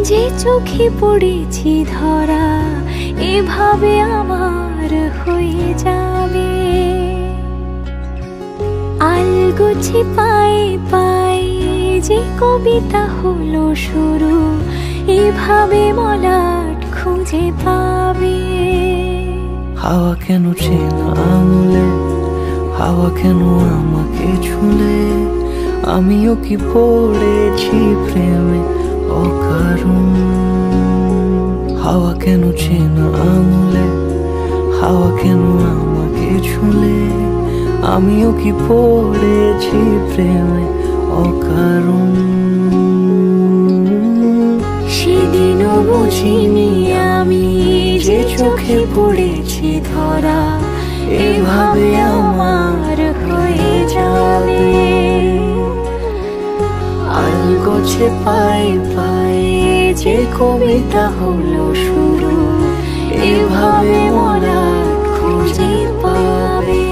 যে চোখে পড়েছি ধরা এভাবে আমার হয়ে যাবে। আলগোছে পায়ে পায়ে যে কবিতা হলো শুরু, এভাবে মলাট খুঁজে পাবে। হাওয়া কেন চেনা আঙুলে, হাওয়া কেন আমাকে ছুলে, আমিও কি পড়েছি প্রেমে অকারণ। হাওয়া কেন চেনা আঙুলে, হাওয়া কেন আমাকে ছুলে, আমিও কি পড়েছি প্রেমে অকারণ। সেদিনও বুঝিনি আমি যে চোখে পড়েছি ধরা এভাবে আমার হয়ে যাবে। আলগোছে পায়ে পায়ে যে কবিতা হলো শুরু, এভাবে মলাট খুঁজে পাবে।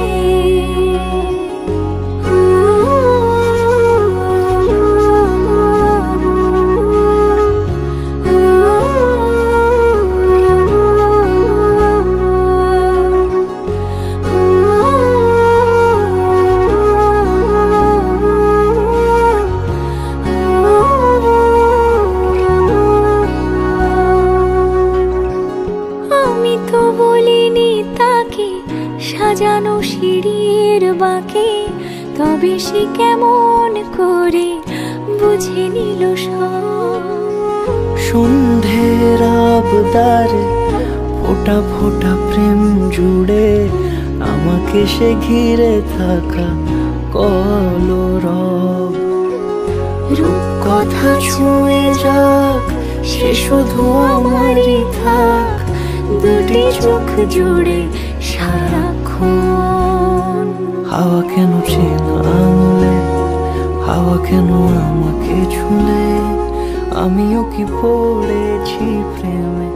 সাজানো সিঁড়ির বাঁকে, তবে সে কেমন করে বুঝে নিল সব। সন্ধ্যের আবদারে ফোঁটা ফোঁটা প্রেম জুড়ে, আমাকে সে ঘিরে থাকা কলরব। রূপকথা ছুঁয়ে যাক, সে শুধু আমারই থাক, দুটি চোখ জুড়ে সারাক্ষণ। হাওয়া কেন চেনা আঙুলে, হাওয়া কেন আমাকে ছুলে, আমিও কি পড়েছি প্রেমে